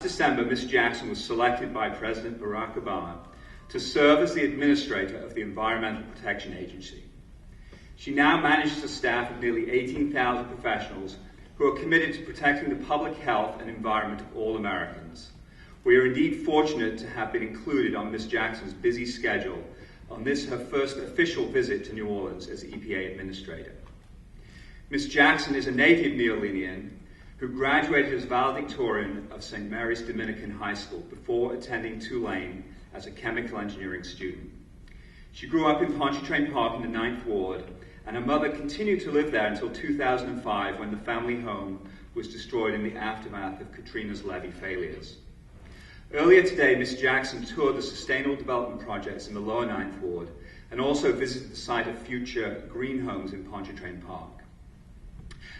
December, Ms. Jackson was selected by President Barack Obama to serve as the administrator of the Environmental Protection Agency. She now manages a staff of nearly 18,000 professionals who are committed to protecting the public health and environment of all Americans. We are indeed fortunate to have been included on Ms. Jackson's busy schedule on this, her first official visit to New Orleans as EPA administrator. Ms. Jackson is a native Neolinian who graduated as valedictorian of St. Mary's Dominican High School before attending Tulane as a chemical engineering student. She grew up in Pontchartrain Park in the 9th Ward, and her mother continued to live there until 2005 when the family home was destroyed in the aftermath of Katrina's levee failures. Earlier today, Ms. Jackson toured the sustainable development projects in the lower 9th Ward and also visited the site of future green homes in Pontchartrain Park.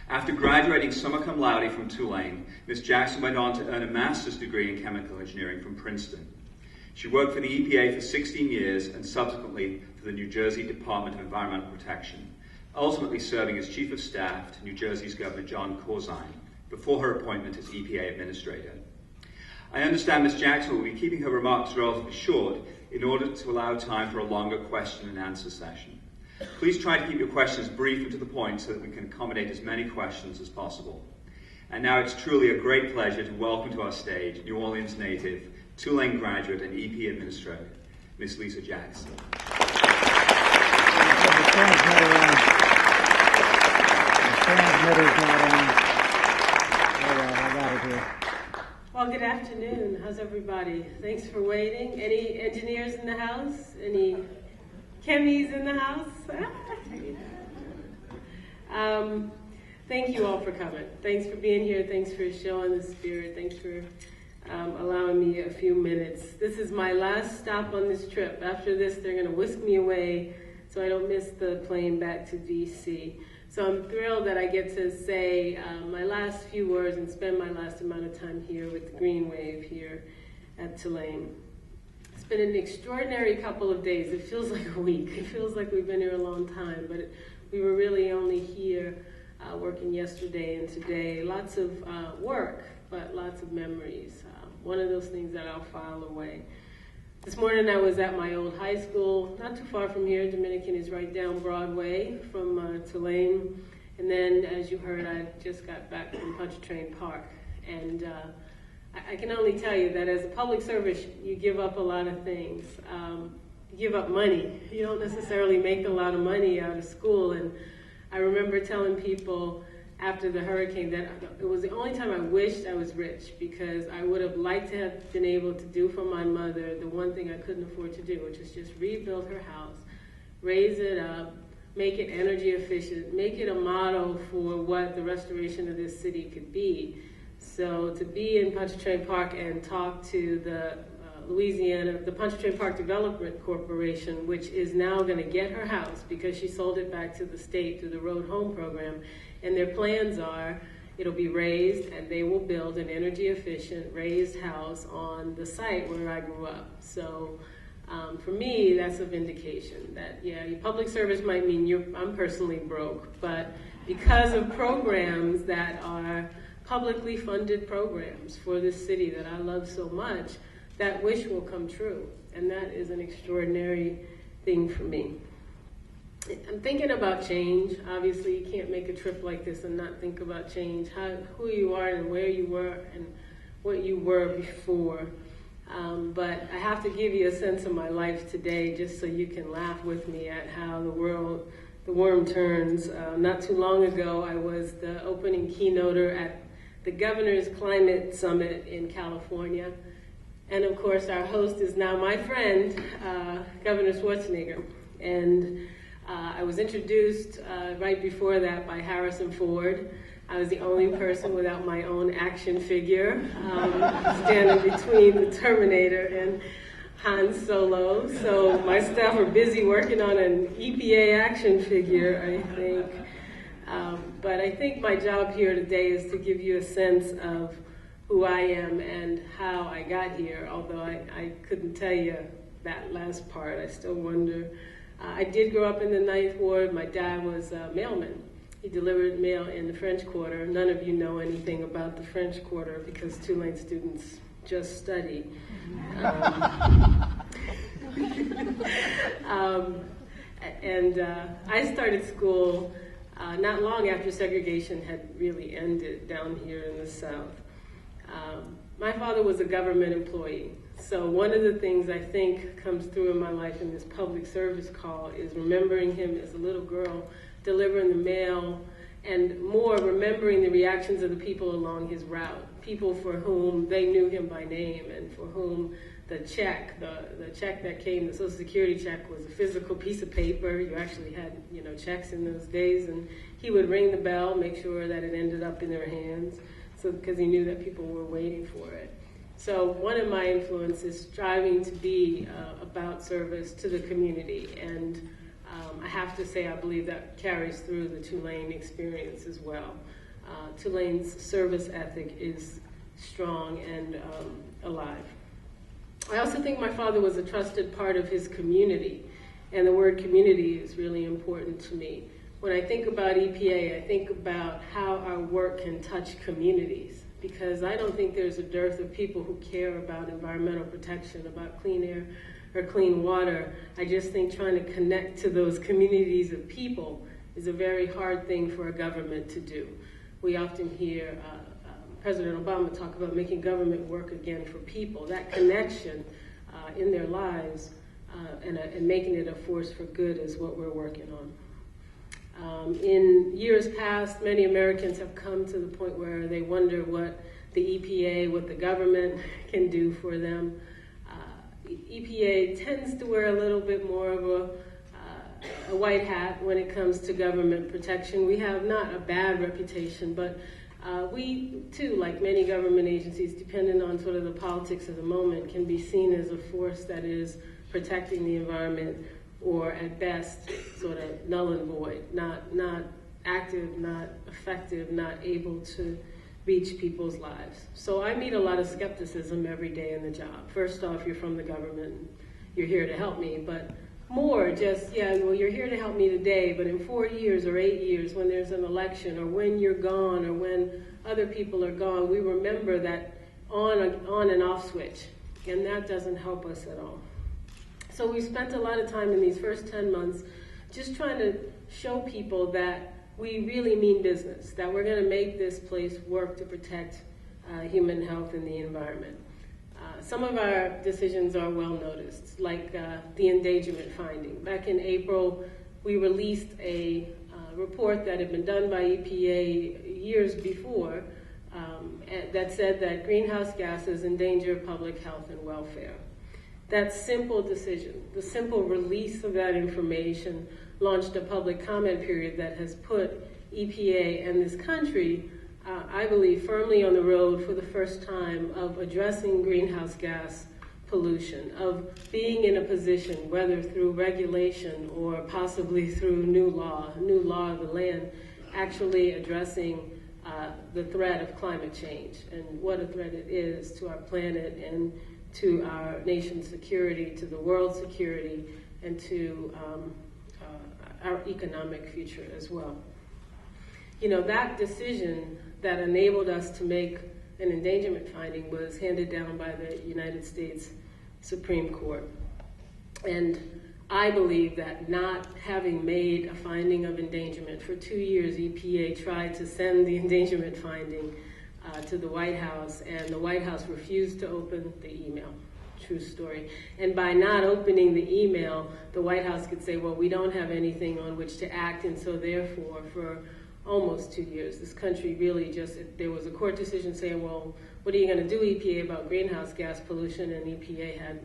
After graduating summa cum laude from Tulane, Ms. Jackson went on to earn a master's degree in chemical engineering from Princeton. She worked for the EPA for 16 years and subsequently for the New Jersey Department of Environmental Protection, ultimately serving as Chief of Staff to New Jersey's Governor John Corzine before her appointment as EPA Administrator. I understand Ms. Jackson will be keeping her remarks relatively short in order to allow time for a longer question and answer session. Please try to keep your questions brief and to the point so that we can accommodate as many questions as possible. And now it's truly a great pleasure to welcome to our stage New Orleans native, Tulane graduate, and EP administrator, Ms. Lisa Jackson. Well, good afternoon. How's everybody? Thanks for waiting. Any engineers in the house? Any chemies in the house? Thank you all for coming. Thanks for being here. Thanks for showing the spirit. Thanks for allowing me a few minutes. This is my last stop on this trip. After this, they're going to whisk me away so I don't miss the plane back to DC. So I'm thrilled that I get to say my last few words and spend my last amount of time here with the Green Wave here at Tulane. It's been an extraordinary couple of days. It feels like a week. It feels like we've been here a long time, but we were really only here working yesterday and today. Lots of work, but lots of memories. One of those things that I'll file away. This morning I was at my old high school, not too far from here. Dominican is right down Broadway from Tulane. And then, as you heard, I just got back from Pontchartrain Park. And I can only tell you that as a public service, you give up a lot of things. You give up money. You don't necessarily make a lot of money out of school. And I remember telling people after the hurricane that it was the only time I wished I was rich, because I would have liked to have been able to do for my mother the one thing I couldn't afford to do, which is just rebuild her house, raise it up, make it energy efficient, make it a model for what the restoration of this city could be. So to be in Pontchartrain Park and talk to the the Pontchartrain Park Development Corporation, which is now going to get her house because she sold it back to the state through the Road Home program, and their plans are it'll be raised and they will build an energy efficient raised house on the site where I grew up. So for me, that's a vindication that, yeah, your public service might mean I'm personally broke, but because of programs that are publicly funded programs for this city that I love so much, that wish will come true. And that is an extraordinary thing for me. I'm thinking about change. Obviously, you can't make a trip like this and not think about change, who you are and where you were and what you were before. But I have to give you a sense of my life today just so you can laugh with me at how the worm turns. Not too long ago, I was the opening keynoter at the Governor's Climate Summit in California. And of course, our host is now my friend, Governor Schwarzenegger. And I was introduced right before that by Harrison Ford. I was the only person without my own action figure, standing between the Terminator and Han Solo. So my staff were busy working on an EPA action figure, I think. But I think my job here today is to give you a sense of who I am and how I got here, although I couldn't tell you that last part. I still wonder. I did grow up in the 9th Ward. My dad was a mailman. He delivered mail in the French Quarter. None of you know anything about the French Quarter because Tulane students just study. I started school not long after segregation had really ended down here in the South. My father was a government employee, so one of the things I think comes through in my life in this public service call is remembering him as a little girl, delivering the mail, and more remembering the reactions of the people along his route, people for whom they knew him by name and for whom the check that came, the Social Security check, was a physical piece of paper. You actually had, checks in those days, and he would ring the bell, make sure that it ended up in their hands, so because he knew that people were waiting for it. So one of my influences is striving to be about service to the community, and I have to say I believe that carries through the Tulane experience as well. Tulane's service ethic is strong and alive. I also think my father was a trusted part of his community, and the word community is really important to me. When I think about EPA, I think about how our work can touch communities, because I don't think there's a dearth of people who care about environmental protection, about clean air or clean water. I just think trying to connect to those communities of people is a very hard thing for a government to do. We often hear President Obama talk about making government work again for people. That connection in their lives and making it a force for good is what we're working on. In years past, many Americans have come to the point where they wonder what the EPA, what the government can do for them. EPA tends to wear a little bit more of a white hat when it comes to government protection. We have not a bad reputation, but we too, like many government agencies, depending on sort of the politics of the moment, can be seen as a force that is protecting the environment, or at best, sort of null and void, not active, not effective, not able to reach people's lives. So I meet a lot of skepticism every day in the job. First off, you're from the government, you're here to help me, but more just, you're here to help me today, but in 4 years or 8 years, when there's an election, or when you're gone, or when other people are gone, we remember that on and off switch, and that doesn't help us at all. So we spent a lot of time in these first 10 months just trying to show people that we really mean business, that we're going to make this place work to protect human health and the environment. Some of our decisions are well noticed, like the endangerment finding. Back in April, we released a report that had been done by EPA years before that said that greenhouse gases endanger public health and welfare. That simple decision, the simple release of that information, launched a public comment period that has put EPA and this country, I believe, firmly on the road for the first time of addressing greenhouse gas pollution, of being in a position, whether through regulation or possibly through new law of the land, actually addressing the threat of climate change and what a threat it is to our planet and to our nation's security, to the world's security, and to our economic future as well. That decision that enabled us to make an endangerment finding was handed down by the United States Supreme Court. And I believe that not having made a finding of endangerment, for 2 years EPA tried to send the endangerment finding to the White House, and the White House refused to open the email. True story. And by not opening the email, the White House could say, well, we don't have anything on which to act, and so therefore, for almost 2 years, this country really just, there was a court decision saying, well, what are you going to do, EPA, about greenhouse gas pollution? And EPA had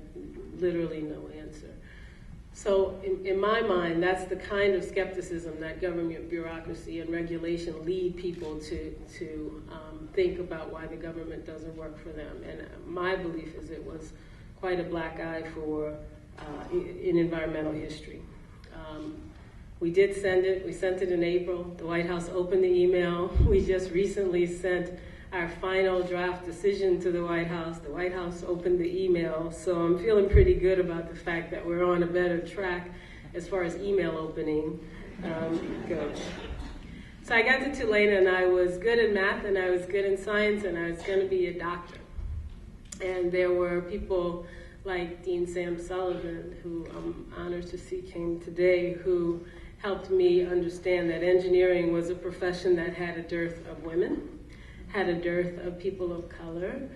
literally no answer. So in my mind, that's the kind of skepticism that government bureaucracy and regulation lead people to think about why the government doesn't work for them. And my belief is it was quite a black eye for in environmental history. We did send it. We sent it in April. The White House opened the email. We just recently sent our final draft decision to the White House. The White House opened the email. So I'm feeling pretty good about the fact that we're on a better track as far as email opening goes. So I got to Tulane, and I was good in math, and I was good in science, and I was going to be a doctor. And there were people like Dean Sam Sullivan, who I'm honored to see came today, who helped me understand that engineering was a profession that had a dearth of women, had a dearth of people of color,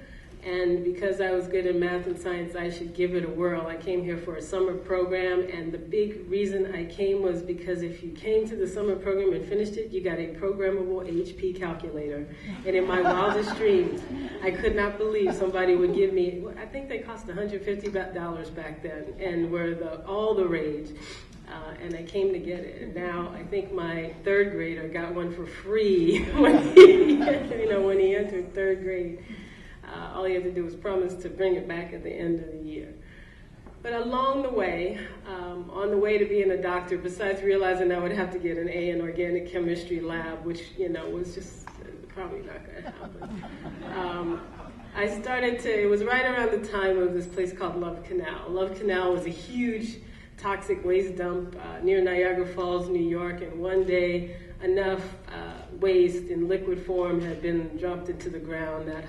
and because I was good in math and science, I should give it a whirl. I came here for a summer program, and the big reason I came was because if you came to the summer program and finished it, you got a programmable HP calculator. And in my wildest dreams, I could not believe somebody would give me, I think they cost $150 back then, and were all the rage. And I came to get it. And now I think my third grader got one for free when he entered third grade. All he had to do was promise to bring it back at the end of the year. But along the way, on the way to being a doctor, besides realizing I would have to get an A in organic chemistry lab, which, was just probably not going to happen, it was right around the time of this place called Love Canal. Love Canal was a huge toxic waste dump near Niagara Falls, New York, and one day enough waste in liquid form had been dropped into the ground that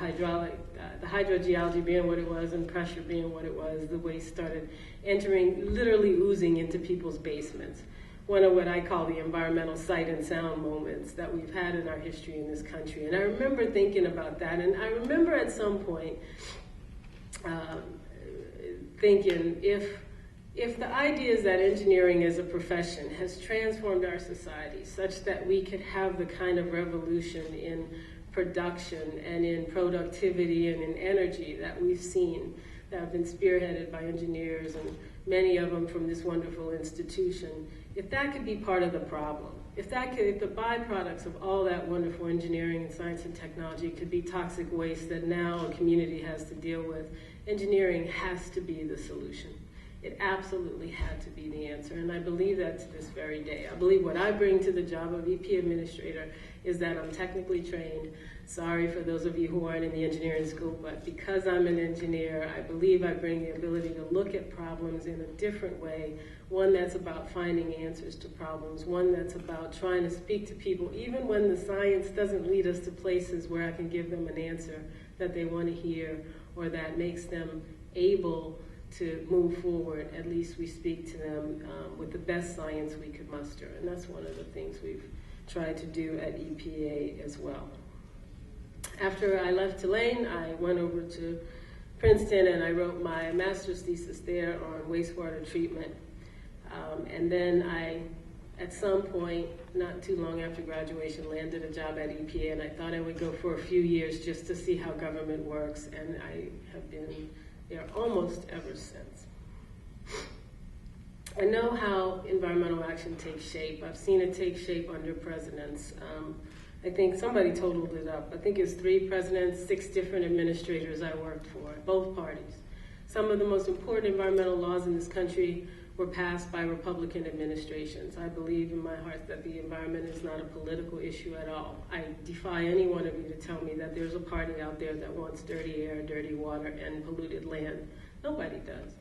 the hydrogeology being what it was and pressure being what it was, the waste started literally oozing into people's basements. One of what I call the environmental sight and sound moments that we've had in our history in this country. And I remember thinking about that, and I remember at some point thinking, if the idea is that engineering as a profession has transformed our society such that we could have the kind of revolution in production and in productivity and in energy that we've seen, that have been spearheaded by engineers and many of them from this wonderful institution, if that could be part of the problem, if the byproducts of all that wonderful engineering and science and technology could be toxic waste that now a community has to deal with, engineering has to be the solution. It absolutely had to be the answer, and I believe that to this very day. I believe what I bring to the job of EP administrator is that I'm technically trained. Sorry for those of you who aren't in the engineering school, but because I'm an engineer, I believe I bring the ability to look at problems in a different way, one that's about finding answers to problems, one that's about trying to speak to people, even when the science doesn't lead us to places where I can give them an answer that they want to hear or that makes them able to move forward. At least we speak to them with the best science we could muster. And that's one of the things we've tried to do at EPA as well. After I left Tulane, I went over to Princeton and I wrote my master's thesis there on wastewater treatment. And then I, at some point, not too long after graduation, landed a job at EPA, and I thought I would go for a few years just to see how government works, and I have been there almost ever since. I know how environmental action takes shape. I've seen it take shape under presidents. I think somebody totaled it up. I think it's 3 presidents, 6 different administrators I worked for, both parties. Some of the most important environmental laws in this country were passed by Republican administrations. I believe in my heart that the environment is not a political issue at all. I defy any one of you to tell me that there's a party out there that wants dirty air, dirty water, and polluted land. Nobody does.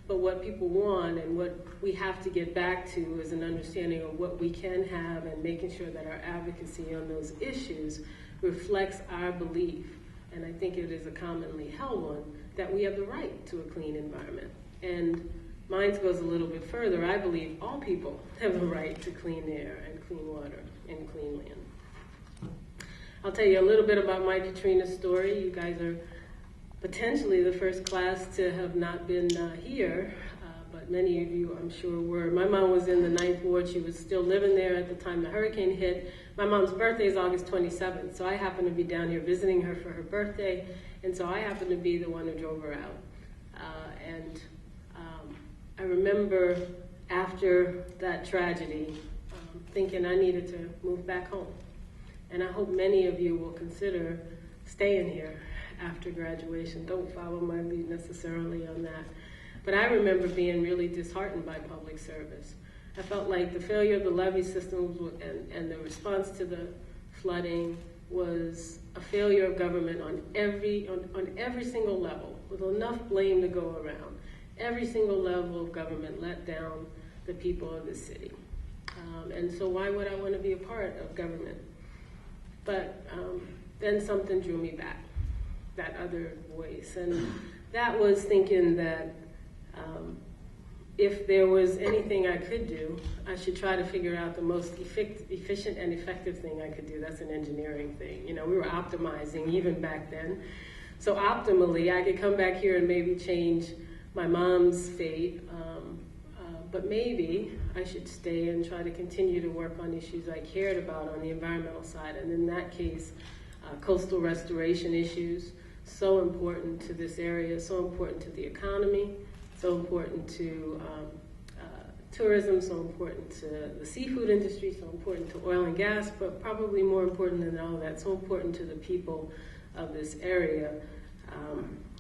But what people want and what we have to get back to is an understanding of what we can have and making sure that our advocacy on those issues reflects our belief, and I think it is a commonly held one, that we have the right to a clean environment. And mine goes a little bit further. I believe all people have the right to clean air and clean water and clean land. I'll tell you a little bit about my Katrina story. You guys are potentially the first class to have not been here, but many of you I'm sure were. My mom was in the 9th Ward. She was still living there at the time the hurricane hit. My mom's birthday is August 27th, so I happened to be down here visiting her for her birthday, and so I happened to be the one who drove her out. I remember after that tragedy thinking I needed to move back home. And I hope many of you will consider staying here after graduation. Don't follow my lead necessarily on that. But I remember being really disheartened by public service. I felt like the failure of the levee systems and the response to the flooding was a failure of government on every single level, with enough blame to go around. Every single level of government let down the people of the city. And so why would I want to be a part of government? But then something drew me back. that other voice. And that was thinking that if there was anything I could do, I should try to figure out the most efficient and effective thing I could do. That's an engineering thing. You know, we were optimizing even back then. So optimally, I could come back here and maybe change my mom's fate, but maybe I should stay and try to continue to work on issues I cared about on the environmental side. And in that case, coastal restoration issues, so important to this area, so important to the economy, so important to tourism, so important to the seafood industry, so important to oil and gas, but probably more important than all that, so important to the people of this area.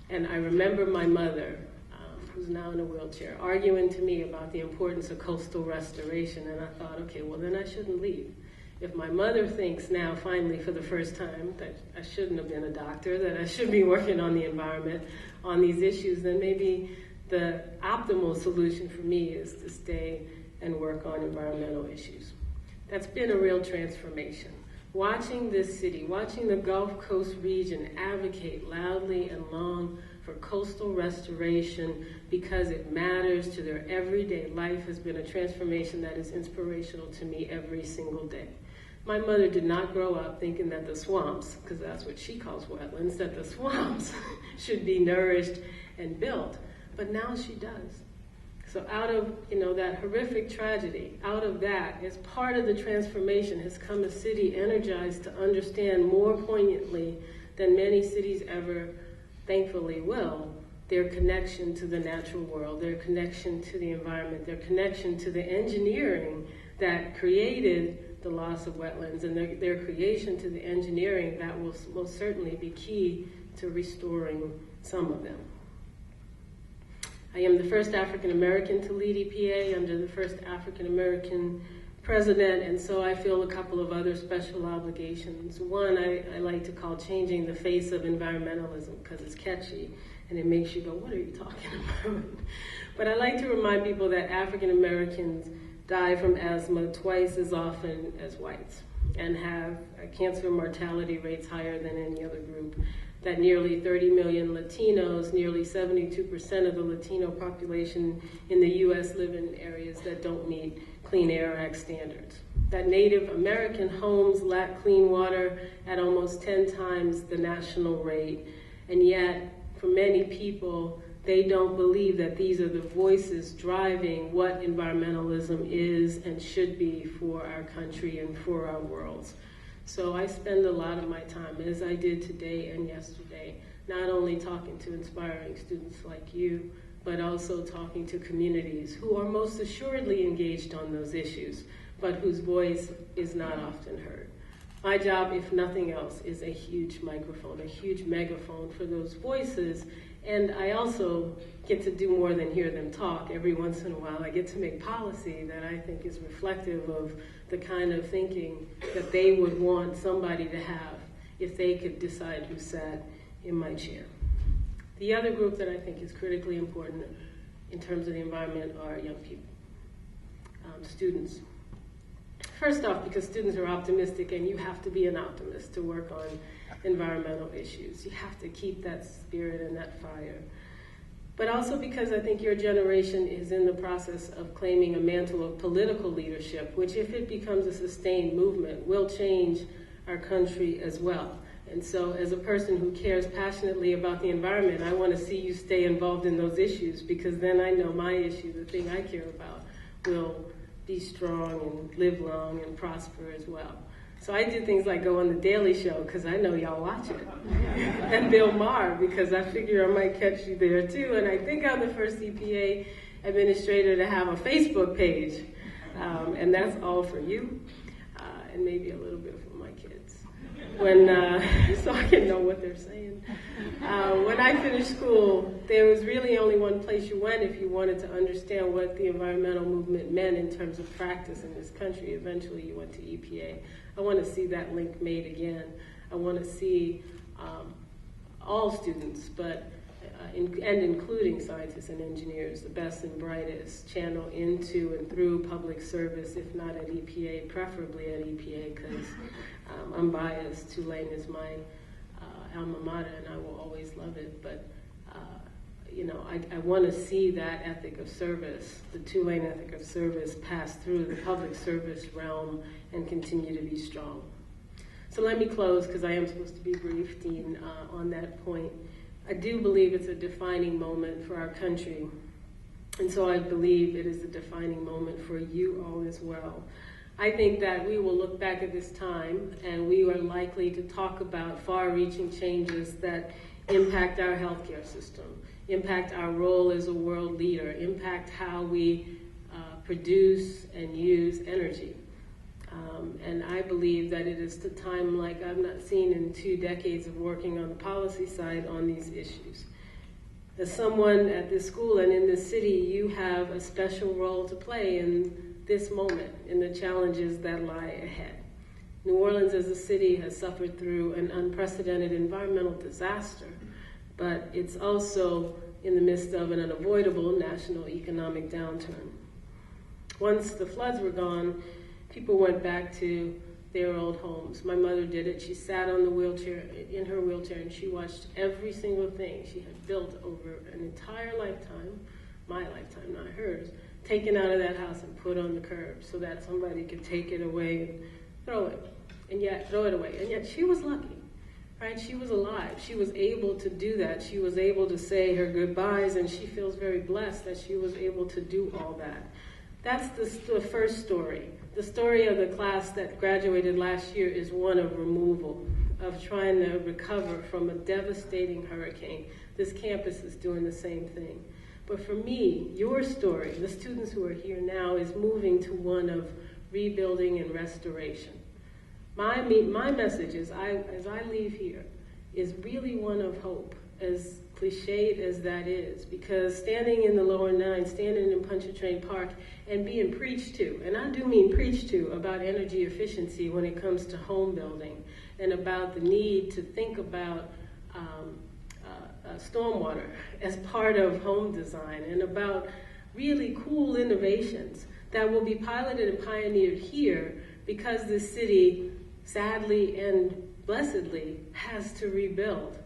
And I remember my mother, who's now in a wheelchair, arguing to me about the importance of coastal restoration, and I thought, okay, well then I shouldn't leave. If my mother thinks now, finally, for the first time, that I shouldn't have been a doctor, that I should be working on the environment, on these issues, then maybe the optimal solution for me is to stay and work on environmental issues. That's been a real transformation. Watching this city, watching the Gulf Coast region advocate loudly and long for coastal restoration because it matters to their everyday life has been a transformation that is inspirational to me every single day. My mother did not grow up thinking that the swamps, because that's what she calls wetlands, that the swamps should be nourished and built. But now she does. So out of, that horrific tragedy, out of that, as part of the transformation has come a city energized to understand more poignantly than many cities ever, thankfully, will, their connection to the natural world, their connection to the environment, their connection to the engineering that created the loss of wetlands, and their creation to the engineering that will most certainly be key to restoring some of them. I am the first African American to lead EPA under the first African American president, and so I feel a couple of other special obligations. One, I like to call changing the face of environmentalism, because it's catchy and it makes you go, what are you talking about? But I like to remind people that African Americans die from asthma twice as often as whites and have cancer mortality rates higher than any other group. That nearly 30 million Latinos, nearly 72% of the Latino population in the US live in areas that don't meet Clean Air Act standards. That Native American homes lack clean water at almost 10 times the national rate. And yet, for many people, they don't believe that these are the voices driving what environmentalism is and should be for our country and for our worlds. So I spend a lot of my time, as I did today and yesterday, not only talking to inspiring students like you, but also talking to communities who are most assuredly engaged on those issues, but whose voice is not often heard. My job, if nothing else, is a huge microphone, a huge megaphone for those voices, and I also get to do more than hear them talk. Every once in a while, I get to make policy that I think is reflective of the kind of thinking that they would want somebody to have if they could decide who sat in my chair. The other group that I think is critically important in terms of the environment are young people, students. First off, because students are optimistic, and you have to be an optimist to work on environmental issues. You have to keep that spirit and that fire. But also because I think your generation is in the process of claiming a mantle of political leadership, which, if it becomes a sustained movement, will change our country as well. And so as a person who cares passionately about the environment, I want to see you stay involved in those issues, because then I know my issue, the thing I care about, will be strong and live long and prosper as well. So I do things like go on The Daily Show, because I know y'all watch it, and Bill Maher, because I figure I might catch you there too. And I think I'm the first EPA administrator to have a Facebook page, and that's all for you, and maybe a little bit for my kids, so I can know what they're saying. When I finished school, there was really only one place you went if you wanted to understand what the environmental movement meant in terms of practice in this country. Eventually you went to EPA. I want to see that link made again. I want to see all students, including scientists and engineers, the best and brightest, channel into and through public service, if not at EPA, preferably at EPA, because I'm biased. Tulane is my alma mater, and I will always love it. But I want to see that ethic of service, the Tulane ethic of service, pass through the public service realm and continue to be strong. So let me close, because I am supposed to be brief, Dean, on that point. I do believe it's a defining moment for our country, and so I believe it is a defining moment for you all as well. I think that we will look back at this time, and we are likely to talk about far-reaching changes that impact our healthcare system, impact our role as a world leader, impact how we produce and use energy. And I believe that it is the time like I've not seen in 2 decades of working on the policy side on these issues. As someone at this school and in this city, you have a special role to play in this moment, in the challenges that lie ahead. New Orleans as a city has suffered through an unprecedented environmental disaster, but it's also in the midst of an unavoidable national economic downturn. Once the floods were gone, people went back to their old homes. My mother did it. She sat on the wheelchair, in her wheelchair, and she watched every single thing she had built over an entire lifetime, my lifetime, not hers, taken out of that house and put on the curb so that somebody could take it away and throw it away. And yet she was lucky, right? She was alive. She was able to do that. She was able to say her goodbyes, and she feels very blessed that she was able to do all that. That's the first story. The story of the class that graduated last year is one of removal, of trying to recover from a devastating hurricane. This campus is doing the same thing. But for me, your story, the students who are here now, is moving to one of rebuilding and restoration. My message as I leave here is really one of hope, as cliched as that is, because standing in the lower 9, standing in Pontchartrain Park and being preached to, and I do mean preached to, about energy efficiency when it comes to home building, and about the need to think about stormwater as part of home design, and about really cool innovations that will be piloted and pioneered here, because this city, sadly and blessedly, has to rebuild.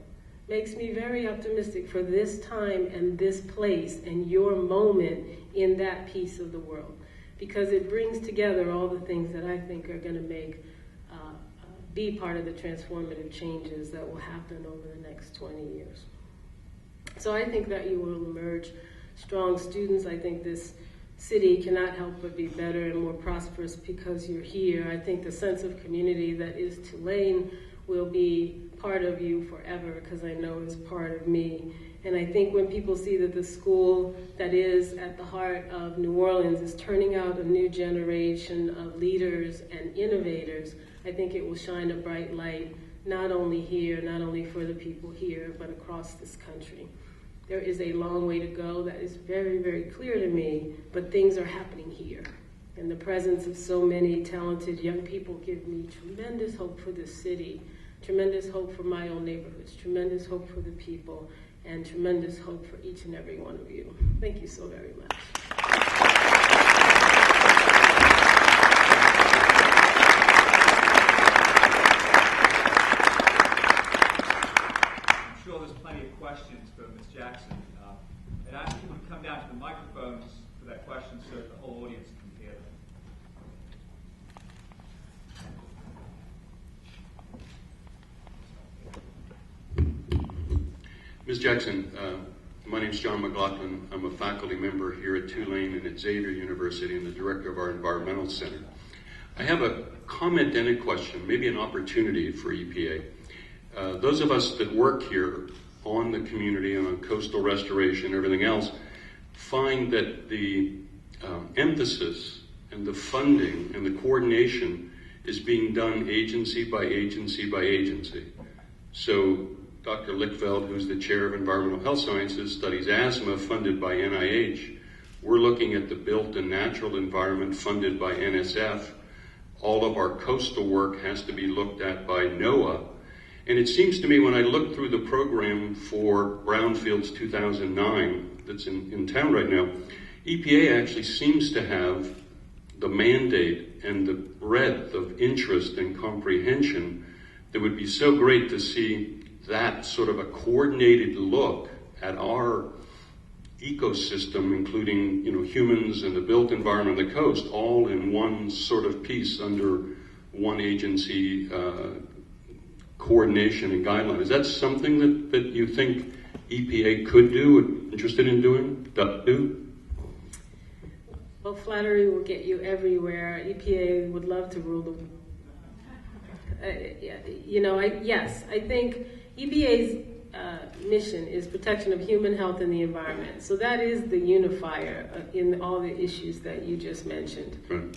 Makes me very optimistic for this time and this place and your moment in that piece of the world, because it brings together all the things that I think are going to make be part of the transformative changes that will happen over the next 20 years. So I think that you will emerge strong students. I think this city cannot help but be better and more prosperous because you're here. I think the sense of community that is Tulane will be part of you forever, because I know it's part of me. And I think when people see that the school that is at the heart of New Orleans is turning out a new generation of leaders and innovators, I think it will shine a bright light, not only here, not only for the people here, but across this country. There is a long way to go. That is very, very clear to me, but things are happening here. And the presence of so many talented young people give me tremendous hope for this city, tremendous hope for my own neighborhoods, tremendous hope for the people, and tremendous hope for each and every one of you. Thank you so very much. I'm sure there's plenty of questions for Ms. Jackson. I'd ask people to come down to the microphones for that question so that the whole audience can hear them. Ms. Jackson, my name is John McLaughlin. I'm a faculty member here at Tulane and at Xavier University and the director of our Environmental Center. I have a comment and a question, maybe an opportunity for EPA. Those of us that work here on the community and on coastal restoration and everything else find that the emphasis and the funding and the coordination is being done agency by agency by agency. So Dr. Lichfeld, who's the chair of Environmental Health Sciences, studies asthma funded by NIH. We're looking at the built and natural environment funded by NSF. All of our coastal work has to be looked at by NOAA. And it seems to me when I look through the program for Brownfields 2009 that's in town right now, EPA actually seems to have the mandate and the breadth of interest and comprehension that would be so great to see that sort of a coordinated look at our ecosystem, including humans and the built environment, the coast, all in one sort of piece under one agency coordination and guideline. Is that something that you think EPA could do, interested in doing, do? Well, flattery will get you everywhere. EPA would love to rule the world. Yes, I think EPA's mission is protection of human health and the environment. So that is the unifier in all the issues that you just mentioned. Right.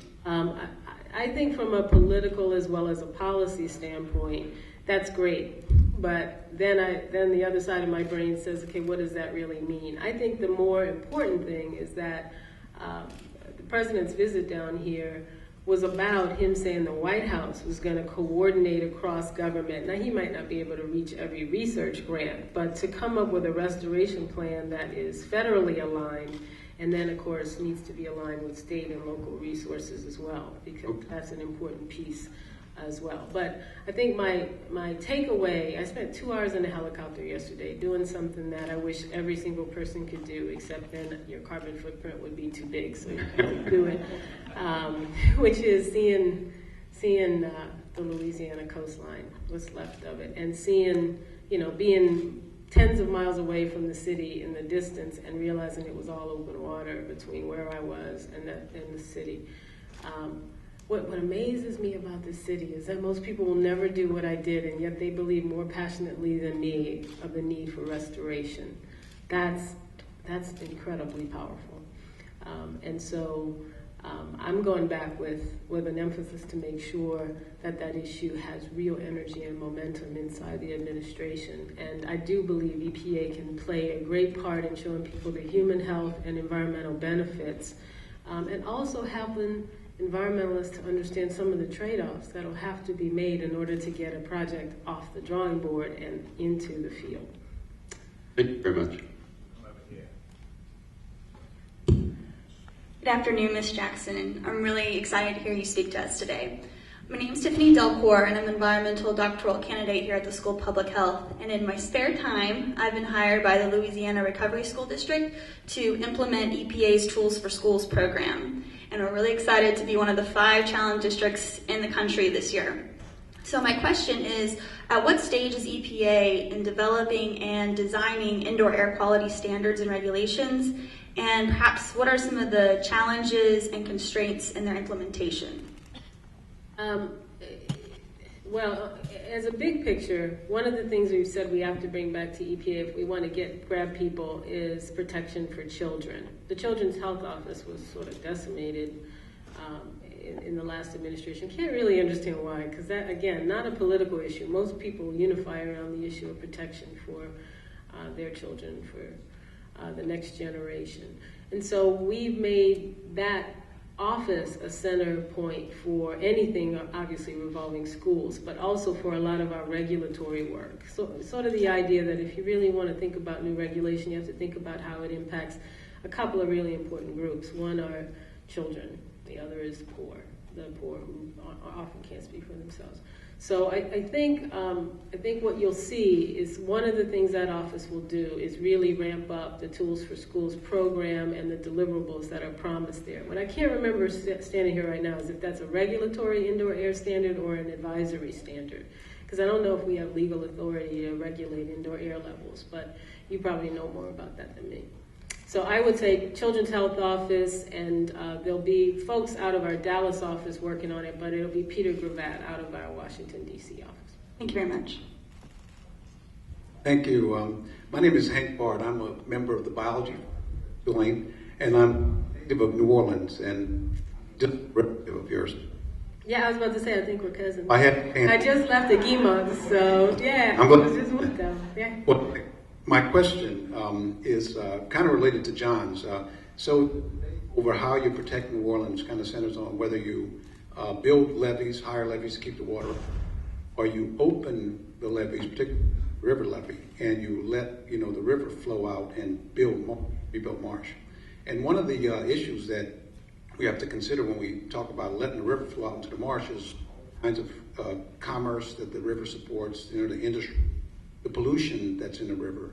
I think from a political as well as a policy standpoint, that's great. But then the other side of my brain says, okay, what does that really mean? I think the more important thing is that the president's visit down here was about him saying the White House was going to coordinate across government. Now, he might not be able to reach every research grant, but to come up with a restoration plan that is federally aligned, and then, of course, needs to be aligned with state and local resources as well, because that's an important piece as well. But I think my takeaway, I spent 2 hours in a helicopter yesterday doing something that I wish every single person could do, except then your carbon footprint would be too big, so you can't do it, which is seeing the Louisiana coastline, what's left of it, and seeing, being tens of miles away from the city in the distance and realizing it was all open water between where I was and the city. What amazes me about this city is that most people will never do what I did, and yet they believe more passionately than me of the need for restoration. That's incredibly powerful. And so I'm going back with an emphasis to make sure that issue has real energy and momentum inside the administration. And I do believe EPA can play a great part in showing people the human health and environmental benefits, and also helping environmentalists to understand some of the trade-offs that will have to be made in order to get a project off the drawing board and into the field. Thank you very much. Good afternoon, Ms. Jackson, and I'm really excited to hear you speak to us today. My name is Tiffany Doll, and I'm an environmental doctoral candidate here at the School of Public Health. And in my spare time, I've been hired by the Louisiana Recovery School District to implement EPA's Tools for Schools program. And we're really excited to be one of the 5 challenge districts in the country this year. So my question is, at what stage is EPA in developing and designing indoor air quality standards and regulations? And perhaps what are some of the challenges and constraints in their implementation? Well, as a big picture, one of the things we've said we have to bring back to EPA if we want to grab people is protection for children. The Children's Health Office was sort of decimated in the last administration. Can't really understand why, because that, again, not a political issue. Most people unify around the issue of protection for their children, for the next generation. And so we've made that office a center point for anything obviously revolving schools, but also for a lot of our regulatory work. So sort of the idea that if you really want to think about new regulation, you have to think about how it impacts a couple of really important groups. One are children, the other is the poor who often can't speak for themselves. So I think what you'll see is one of the things that office will do is really ramp up the Tools for Schools program and the deliverables that are promised there. What I can't remember standing here right now is if that's a regulatory indoor air standard or an advisory standard, because I don't know if we have legal authority to regulate indoor air levels, but you probably know more about that than me. So I would say Children's Health Office, and there'll be folks out of our Dallas office working on it, but it'll be Peter Gravatt out of our Washington, D.C. office. Thank you very much. Thank you. My name is Hank Bard. I'm a member of the biology Tulane, and I'm native of New Orleans and just a relative of yours. Yeah, I was about to say, I think we're cousins. I just left the Guimauds, so yeah, I'm going it was just with them. Yeah. Well, my question is kind of related to John's. So over how you protect New Orleans kind of centers on whether you build levees, higher levees to keep the water, or you open the levees, particularly the river levee, and you let the river flow out and rebuild marsh. And one of the issues that we have to consider when we talk about letting the river flow out into the marsh is kinds of commerce that the river supports, the industry the pollution that's in the river.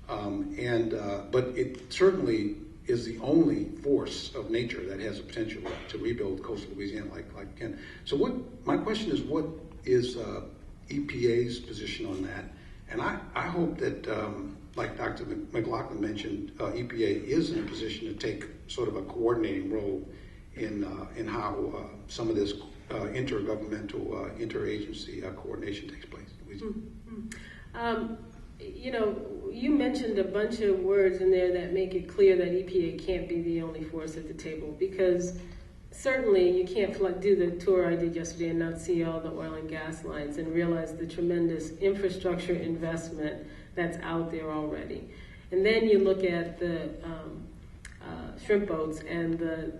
But it certainly is the only force of nature that has the potential to rebuild coastal Louisiana like Ken. So my question is, what is EPA's position on that? And I hope that, like Dr. McLaughlin mentioned, EPA is in a position to take sort of a coordinating role in how some of this intergovernmental, interagency coordination takes place. You mentioned a bunch of words in there that make it clear that EPA can't be the only force at the table, because certainly you can't do the tour I did yesterday and not see all the oil and gas lines and realize the tremendous infrastructure investment that's out there already. And then you look at the shrimp boats and the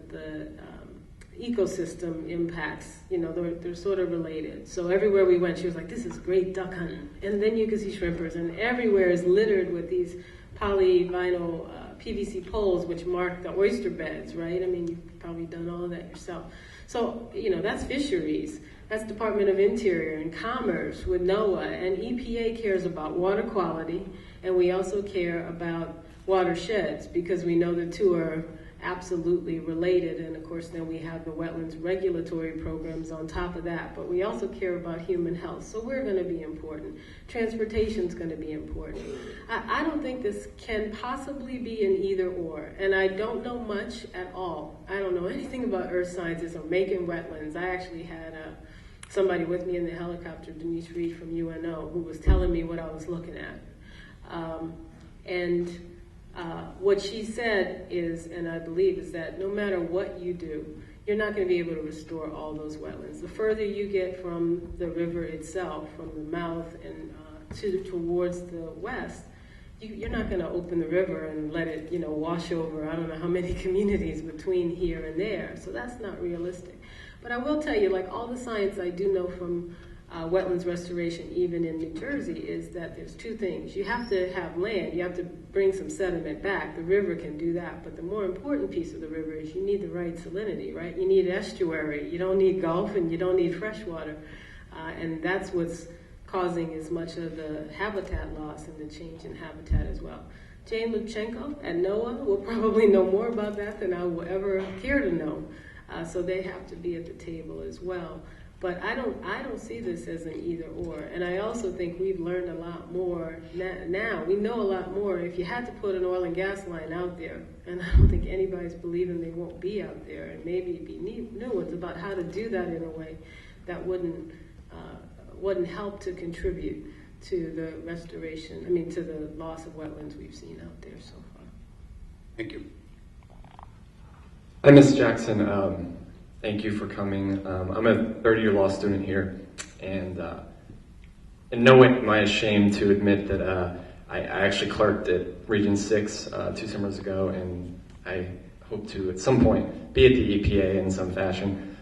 ecosystem impacts, they're sort of related. So everywhere we went, she was like, this is great duck hunting. And then you could see shrimpers, and everywhere is littered with these polyvinyl PVC poles which mark the oyster beds, right? I mean, you've probably done all of that yourself. So, that's fisheries. That's Department of Interior and Commerce with NOAA, and EPA cares about water quality, and we also care about watersheds, because we know the two are absolutely related, and of course then we have the wetlands regulatory programs on top of that, but we also care about human health, so we're going to be important. Transportation's going to be important. I don't think this can possibly be an either or, and I don't know much at all. I don't know anything about earth sciences or making wetlands. I actually had somebody with me in the helicopter, Denise Reed from UNO, who was telling me what I was looking at. What she said is, and I believe, is that no matter what you do, you're not going to be able to restore all those wetlands. The further you get from the river itself, from the mouth and towards the west, you're not going to open the river and let it, wash over I don't know how many communities between here and there. So that's not realistic. But I will tell you, like all the science I do know from wetlands restoration, even in New Jersey, is that there's two things. You have to have land. You have to bring some sediment back. The river can do that. But the more important piece of the river is you need the right salinity, right? You need estuary. You don't need Gulf, and you don't need freshwater. And that's what's causing as much of the habitat loss and the change in habitat as well. Jane Luchenko at NOAA will probably know more about that than I will ever care to know. So they have to be at the table as well. But I don't see this as an either or. And I also think we've learned a lot more now. We know a lot more. If you had to put an oil and gas line out there, and I don't think anybody's believing they won't be out there, and maybe be new ones about how to do that in a way that wouldn't help to contribute to the restoration, to the loss of wetlands we've seen out there so far. Thank you. Hi, Ms. Jackson. Thank you for coming. I'm a third-year law student here, and in no way am I ashamed to admit that I actually clerked at Region 6 2 summers ago, and I hope to at some point be at the EPA in some fashion.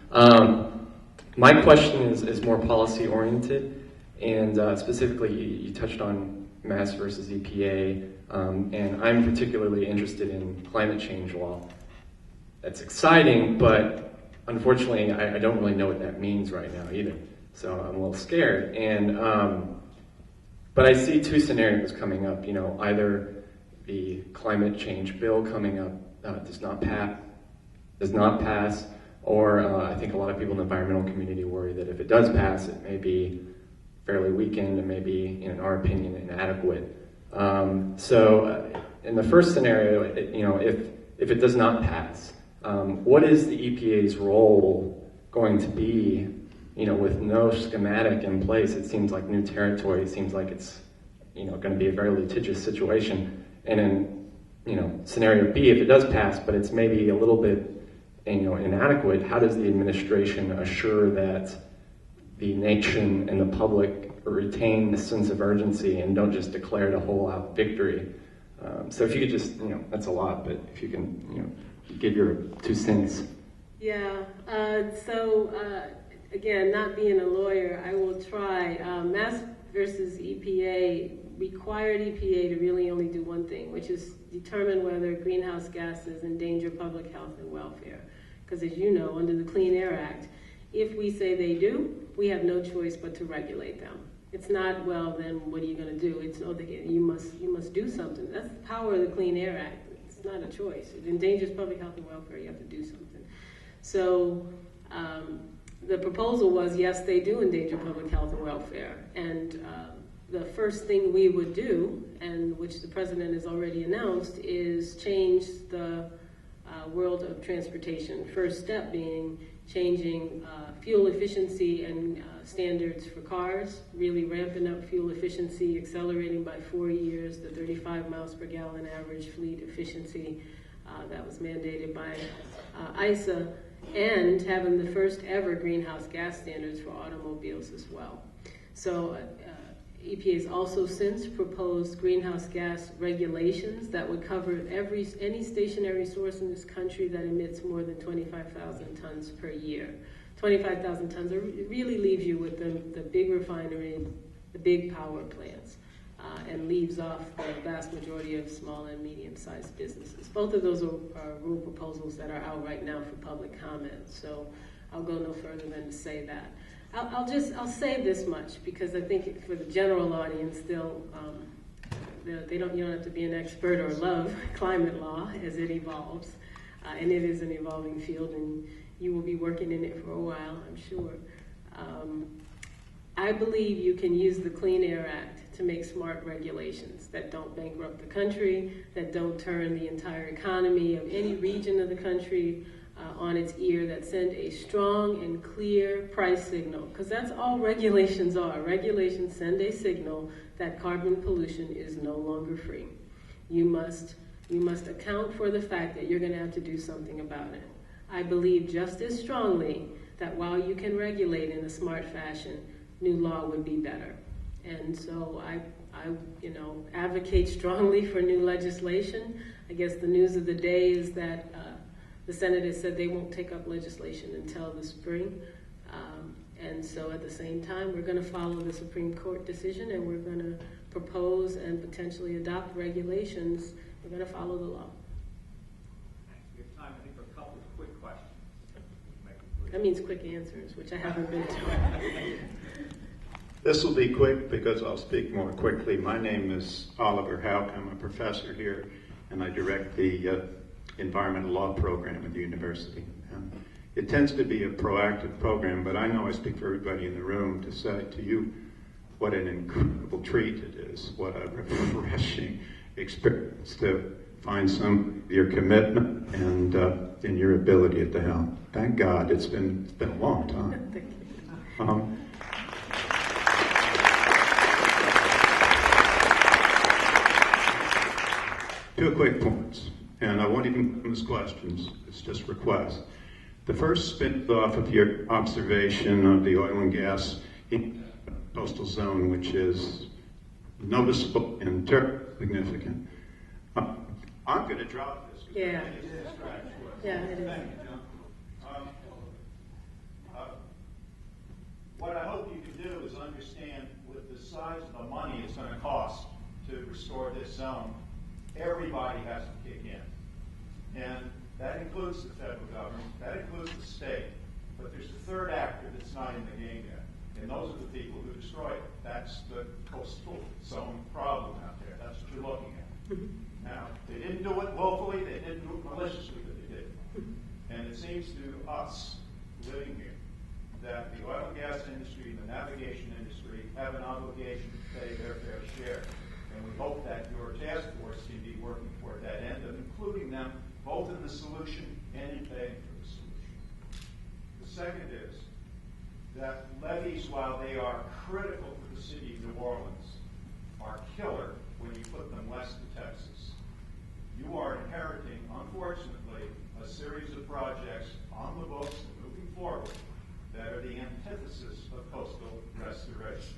My question is more policy-oriented, and specifically you touched on Mass versus EPA, and I'm particularly interested in climate change law. That's exciting, but unfortunately, I don't really know what that means right now either, so I'm a little scared. And but I see two scenarios coming up. Either the climate change bill coming up does not pass, or I think a lot of people in the environmental community worry that if it does pass, it may be fairly weakened and maybe, in our opinion, inadequate. So in the first scenario, if it does not pass, what is the EPA's role going to be? With no schematic in place, it seems like new territory. It seems like it's, going to be a very litigious situation. And in, scenario B, if it does pass, but it's maybe a little bit, inadequate, how does the administration assure that the nation and the public retain the sense of urgency and don't just declare the whole out victory? So if you could just, that's a lot, but if you can, give your 2 cents. Yeah, again, not being a lawyer, I will try. Mass versus EPA required EPA to really only do one thing, which is determine whether greenhouse gases endanger public health and welfare. Because as you know, under the Clean Air Act, if we say they do, we have no choice but to regulate them. It's not, well, then what are you going to do? It's, oh, you must do something. That's the power of the Clean Air Act. It's not a choice. It endangers public health and welfare. You have to do something. So the proposal was, yes, they do endanger public health and welfare. And the first thing we would do, and which the president has already announced, is change the world of transportation. First step being changing fuel efficiency and standards for cars, really ramping up fuel efficiency, accelerating by 4 years the 35 miles per gallon average fleet efficiency that was mandated by ISA, and having the first ever greenhouse gas standards for automobiles as well. So EPA has also since proposed greenhouse gas regulations that would cover any stationary source in this country that emits more than 25,000 tons per year. 25,000 tons, it really leaves you with the big refinery, the big power plants, and leaves off the vast majority of small and medium-sized businesses. Both of those are rule proposals that are out right now for public comment, so I'll go no further than to say that. I'll say this much, because I think for the general audience, you don't have to be an expert or love climate law as it evolves, and it is an evolving field, and you will be working in it for a while, I'm sure. I believe you can use the Clean Air Act to make smart regulations that don't bankrupt the country, that don't turn the entire economy of any region of the country on its ear, that send a strong and clear price signal, because that's all regulations are. Regulations send a signal that carbon pollution is no longer free. You must account for the fact that you're going to have to do something about it. I believe just as strongly that while you can regulate in a smart fashion, new law would be better. And so I advocate strongly for new legislation. I guess the news of the day is that the Senate has said they won't take up legislation until the spring. And so at the same time, we're going to follow the Supreme Court decision, and we're going to propose and potentially adopt regulations. We're going to follow the law. We have time, I think, for a couple of quick questions. That means quick answers, which I haven't been to. This will be quick because I'll speak more quickly. My name is Oliver Houck. I'm a professor here, and I direct the environmental law program at the university. It tends to be a proactive program, but I know I speak for everybody in the room to say to you what an incredible treat it is, what a refreshing experience to find some of your commitment and in your ability at the helm. Thank God, it's been a long time. Two quick points, and I won't even give us questions, it's just requests. The first spins off of your observation of the oil and gas in the coastal zone, which is noticeable and significant. I'm going to drop this. Yeah. Yeah, it is. Thank you, John. What I hope you can do is understand with the size of the money it's going to cost to restore this zone, everybody has to kick in. And that includes the federal government, that includes the state, but there's a third actor that's not in the game yet. And those are the people who destroy it. That's the coastal zone problem out there. That's what you're looking at. Now, they didn't do it willfully, they didn't do it maliciously, but they did. And it seems to us living here that the oil and gas industry and the navigation industry have an obligation to pay their fair share. And we hope that your task force can be working toward that end and including them both in the solution and in paying for the solution. The second is that levees, while they are critical to the city of New Orleans, are killer when you put them west of Texas. You are inheriting, unfortunately, a series of projects on the books and moving forward that are the antithesis of coastal restoration.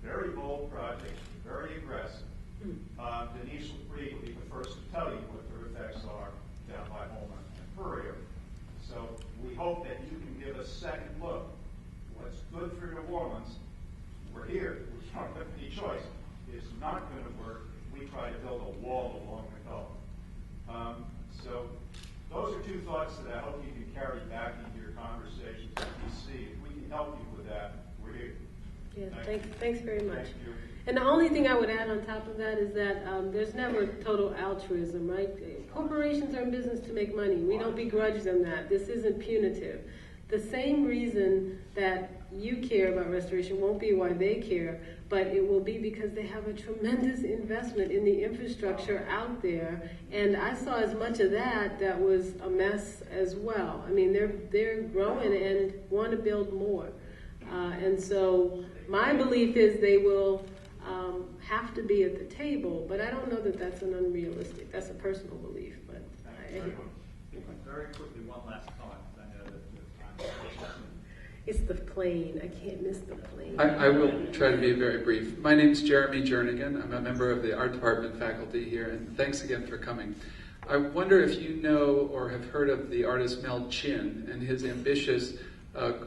They're very bold projects, very aggressive. Denise Reed will be the first to tell you what their effects are down by Houma and Perez. So we hope that you can give a second look. What's good for New Orleans, we're here. We don't have any choice. It's not going to work if we try to build Thanks very much. Thank you. And the only thing I would add on top of that is that there's never total altruism, right? Corporations are in business to make money. We don't begrudge them that. This isn't punitive. The same reason that you care about restoration won't be why they care, but it will be because they have a tremendous investment in the infrastructure out there. And I saw as much of that was a mess as well. I mean, they're growing and want to build more. And so my belief is they will have to be at the table, but I don't know that that's an unrealistic. That's a personal belief. But Very quickly, one last comment. I know that the time is it's the plane. I can't miss the plane. I will try to be very brief. My name's Jernigan. I'm a member of the art department faculty here, and thanks again for coming. I wonder if you know or have heard of the artist Mel Chin and his ambitious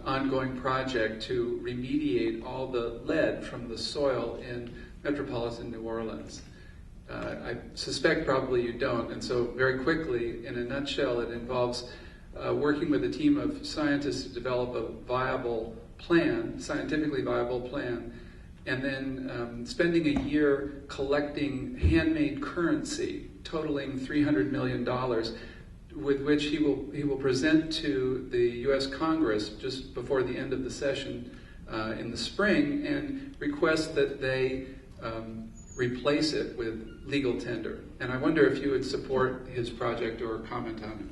ongoing project to remediate all the lead from the soil in metropolitan New Orleans. I suspect probably you don't, and so very quickly, in a nutshell, it involves working with a team of scientists to develop a viable plan, scientifically viable plan, and then spending a year collecting handmade currency totaling $300 million, with which he will present to the U.S. Congress just before the end of the session in the spring and request that they replace it with legal tender. And I wonder if you would support his project or comment on it.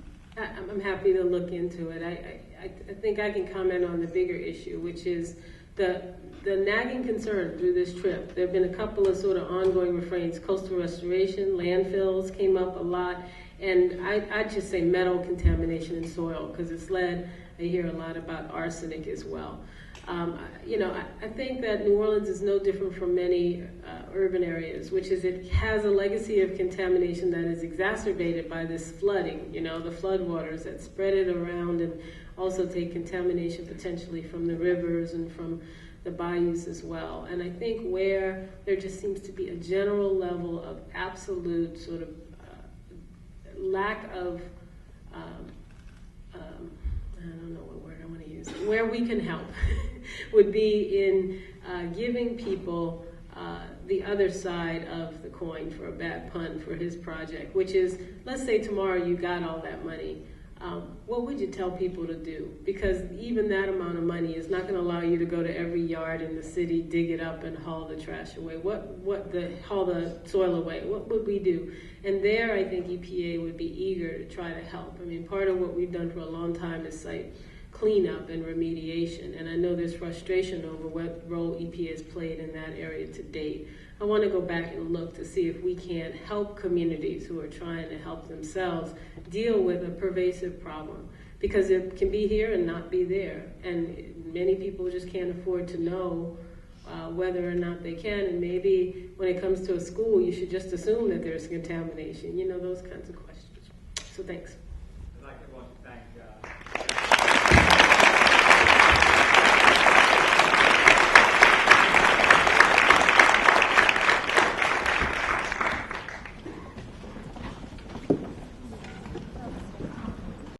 I'm happy to look into it. I think I can comment on the bigger issue, which is the nagging concern through this trip. There have been a couple of sort of ongoing refrains. Coastal restoration, landfills came up a lot, and I'd just say metal contamination in soil, because it's lead. I hear a lot about arsenic as well. I think that New Orleans is no different from many urban areas, which is it has a legacy of contamination that is exacerbated by this flooding, the floodwaters that spread it around and also take contamination potentially from the rivers and from the bayous as well. And I think where there just seems to be a general level of absolute sort of lack of I don't know what word I want to use, where we can help would be in giving people the other side of the coin, for a bad pun, for his project, which is, let's say tomorrow you got all that money. What would you tell people to do? Because even that amount of money is not going to allow you to go to every yard in the city, dig it up, and haul the trash away. Haul the soil away. What would we do? And there, I think EPA would be eager to try to help. I mean, part of what we've done for a long time is site cleanup and remediation. And I know there's frustration over what role EPA has played in that area to date. I want to go back and look to see if we can help communities who are trying to help themselves deal with a pervasive problem. Because it can be here and not be there. And many people just can't afford to know whether or not they can. And maybe when it comes to a school, you should just assume that there's contamination. Those kinds of questions. So thanks.